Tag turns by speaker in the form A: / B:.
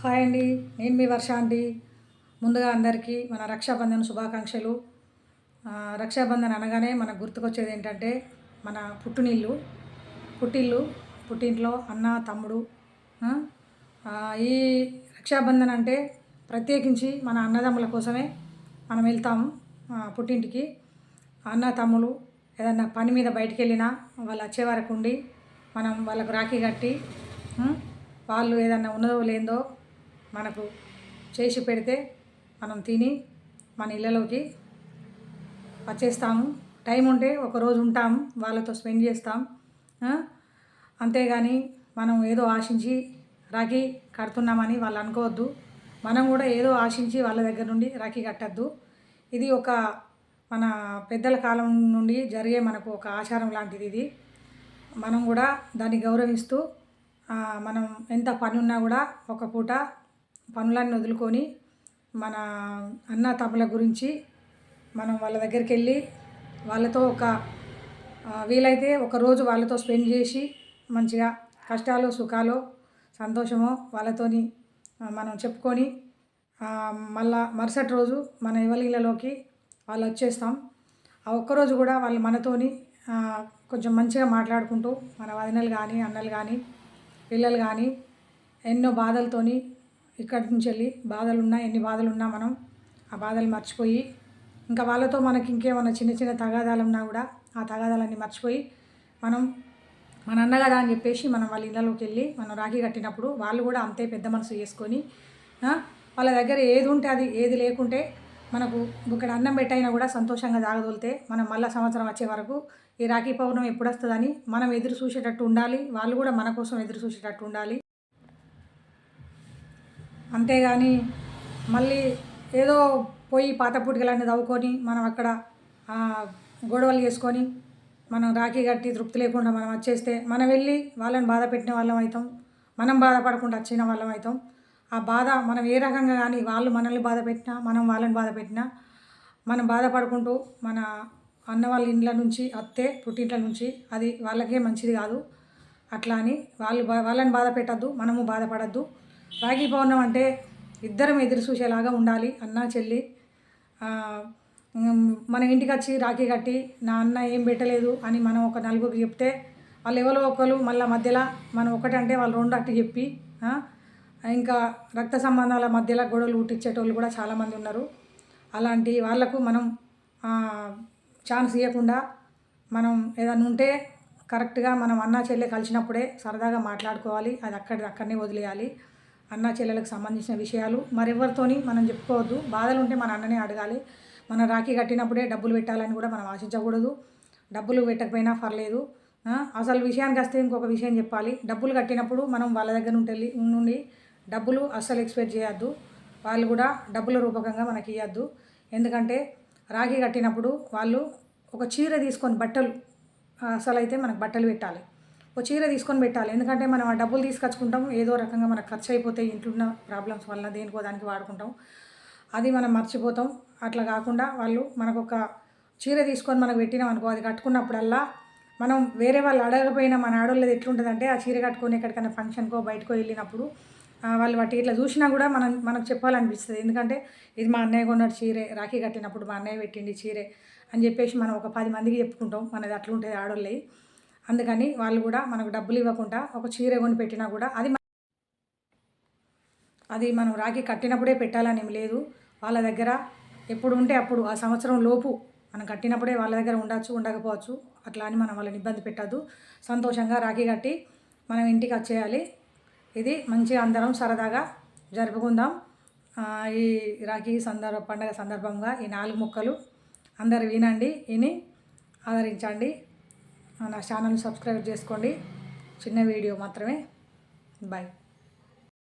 A: Hi అండి, నేను మీ వర్ష అండి. ముందుగా అందరికీ మన రక్షాబంధన్ శుభాకాంక్షలు. రక్షాబంధన్ అనగానే మనకు గుర్తుకొచ్చేది ఏంటంటే మన పుట్టిల్లు, పుట్టింట్లో అన్న తమ్ముడు. ఈ రక్షాబంధన్ అంటే ప్రత్యేకించి మన అన్నదమ్ముల కోసమే మనం వెళ్తాము పుట్టింటికి. అన్న తమ్ములు ఏదన్నా పని మీద బయటికి వెళ్ళినా వాళ్ళు వచ్చే వరకు ఉండి మనం వాళ్ళకు రాఖీ కట్టి వాళ్ళు ఏదన్నా ఉన్నదో లేదో మనకు చేసి పెడితే మనం తిని మన ఇళ్ళలోకి వచ్చేస్తాము. టైం ఉంటే ఒకరోజు ఉంటాము, వాళ్ళతో స్పెండ్ చేస్తాం. అంతేగాని మనం ఏదో ఆశించి రాఖీ కడుతున్నామని వాళ్ళు అనుకోవద్దు. మనం కూడా ఏదో ఆశించి వాళ్ళ దగ్గర నుండి రాఖీ కట్టద్దు. ఇది ఒక మన పెద్దల కాలం నుండి జరిగే మనకు ఒక ఆచారం లాంటిది. ఇది మనం కూడా దాన్ని గౌరవిస్తూ మనం ఎంత పని ఉన్నా కూడా ఒక పూట పనులన్నీ వదులుకొని మన అన్న తమ్ముల గురించి మనం వాళ్ళ దగ్గరికి వెళ్ళి వాళ్ళతో వీలైతే ఒకరోజు వాళ్ళతో స్పెండ్ చేసి మంచిగా కష్టాలు సుఖాలు సంతోషమో వాళ్ళతోని మనం చెప్పుకొని మళ్ళా మరుసటి రోజు మన ఇళ్ళలోకి వాళ్ళు వచ్చేస్తాం. ఆ ఒక్కరోజు కూడా వాళ్ళు మనతోని కొంచెం మంచిగా మాట్లాడుకుంటూ మన వదినలు కానీ అన్నలు కానీ పిల్లలు కానీ ఎన్నో బాధలతోని ఇక్కడి నుంచి వెళ్ళి బాధలున్నా ఎన్ని బాధలున్నా మనం ఆ బాధలు మర్చిపోయి ఇంకా వాళ్ళతో మనకి ఇంకేమన్నా చిన్న చిన్న తగాదాలు ఉన్నా కూడా ఆ తగాదాలన్నీ మర్చిపోయి మనం మన అన్న కదా అని చెప్పేసి మనం వాళ్ళ ఇళ్ళలోకి వెళ్ళి మనం రాఖీ కట్టినప్పుడు వాళ్ళు కూడా అంతే పెద్ద మనసు చేసుకొని వాళ్ళ దగ్గర ఏది ఉంటే అది, ఏది లేకుంటే మనకు ఇక్కడ అన్నం పెట్టైనా కూడా సంతోషంగా తాగదోలితే మనం మళ్ళీ సంవత్సరం వచ్చే వరకు ఈ రాఖీ పౌర్ణమి ఎప్పుడు వస్తుందని మనం ఎదురు చూసేటట్టు ఉండాలి. వాళ్ళు కూడా మన కోసం ఎదురు చూసేటట్టు ఉండాలి. అంతేగాని మళ్ళీ ఏదో పోయి పాత పుట్టుకలన్నీ తవ్వుకొని మనం అక్కడ గొడవలు చేసుకొని మనం రాఖీ కట్టి తృప్తి లేకుండా మనం వచ్చేస్తే మనం వెళ్ళి వాళ్ళని బాధ పెట్టిన వాళ్ళం అవుతాం. మనం బాధపడకుండా వచ్చిన వాళ్ళం అవుతాం. ఆ బాధ మనం ఏ రకంగా కానీ వాళ్ళు మనల్ని బాధ పెట్టినా మనం వాళ్ళని బాధ పెట్టినా మనం బాధపడుకుంటూ మన అన్న వాళ్ళ ఇండ్ల నుంచి అత్తే పుట్టింట్ల నుంచి అది వాళ్ళకే మంచిది కాదు. అట్లా అని వాళ్ళని బాధ పెట్టద్దు, మనము బాధపడద్దు. రాఖీ పౌర్ణమి అంటే ఇద్దరం ఎదురు చూసేలాగా ఉండాలి. అన్న చెల్లి మన ఇంటికి వచ్చి రాఖీ కట్టి నా అన్న ఏం పెట్టలేదు అని మనం ఒక నలుగురికి చెప్తే వాళ్ళు ఎవరో ఒకరు మళ్ళీ మధ్యలో మనం ఒకటంటే వాళ్ళు రెండు అట్టు చెప్పి ఇంకా రక్త సంబంధాల మధ్యలో గొడవలు పుట్టించేటోళ్ళు కూడా చాలామంది ఉన్నారు. అలాంటి వాళ్లకు మనం ఛాన్స్ ఇవ్వకుండా మనం ఏదైనా ఉంటే కరెక్ట్గా మనం అన్న చెల్లె కలిసినప్పుడే సరదాగా మాట్లాడుకోవాలి. అది అక్కడనే వదిలేయాలి. అన్న చెల్లెలకు సంబంధించిన విషయాలు మరెవరితోని మనం చెప్పుకోవద్దు. బాధలు ఉంటే మన అన్ననే అడగాలి. మన రాఖీ కట్టినప్పుడే డబ్బులు పెట్టాలని కూడా మనం ఆశించకూడదు. డబ్బులు పెట్టకపోయినా పర్లేదు. అసలు విషయానికి వస్తే ఇంకొక విషయం చెప్పాలి. డబ్బులు కట్టినప్పుడు మనం వాళ్ళ దగ్గర నుండి డబ్బులు అస్సలు ఎక్స్పెక్ట్ చేయొద్దు. వాళ్ళు కూడా డబ్బుల రూపకంగా మనకి ఇవ్వద్దు. ఎందుకంటే రాఖీ కట్టినప్పుడు వాళ్ళు ఒక చీర తీసుకొని బట్టలు అసలు అయితే మనకు బట్టలు పెట్టాలి. ఒక చీర తీసుకొని పెట్టాలి. ఎందుకంటే మనం ఆ డబ్బులు తీసుకొచ్చుకుంటాం, ఏదో రకంగా మనకు ఖర్చు అయిపోతాయి. ఇంట్లో ఉన్న ప్రాబ్లమ్స్ వల్ల దేనికో దానికి వాడుకుంటాం, అది మనం మర్చిపోతాం. అట్లా కాకుండా వాళ్ళు మనకు ఒక చీర తీసుకొని మనకు పెట్టినాం అనుకో, అది కట్టుకున్నప్పుడల్లా మనం వేరే వాళ్ళు అడగకపోయినా మన ఆడోళ్ళది ఎట్లుంటుందంటే ఆ చీర కట్టుకొని ఎక్కడికైనా ఫంక్షన్కో బయటకో వెళ్ళినప్పుడు వాళ్ళు వాటి ఇట్లా చూసినా కూడా మనకు చెప్పాలనిపిస్తుంది. ఎందుకంటే ఇది మా అన్నయ్య కొన్నాడు చీరే, రాఖీ కట్టినప్పుడు మా అన్నయ్య పెట్టింది చీరే అని చెప్పేసి మనం ఒక 10 మందికి చెప్పుకుంటాం. మనది అట్లుంటుంది ఆడోళ్ళవి. అందుకని వాళ్ళు కూడా మనకు డబ్బులు ఇవ్వకుండా ఒక చీర కొని పెట్టినా కూడా అది మనం రాఖీ కట్టినప్పుడే పెట్టాలని ఏం లేదు. వాళ్ళ దగ్గర ఎప్పుడు ఉంటే అప్పుడు ఆ సంవత్సరం లోపు మనం కట్టినప్పుడే వాళ్ళ దగ్గర ఉండొచ్చు, ఉండకపోవచ్చు. అట్లా అని మనం వాళ్ళని ఇబ్బంది పెట్టద్దు. సంతోషంగా రాఖీ కట్టి మనం ఇంటికి వచ్చేయాలి. ఇది మంచిగా అందరం సరదాగా జరుపుకుందాం. ఈ రాఖీ పండగ సందర్భంగా ఈ 4 ముక్కలు అందరు విని ఆదరించండి. నా ఛానల్ని సబ్స్క్రైబ్ చేసుకోండి. చిన్న వీడియో మాత్రమే. బాయ్.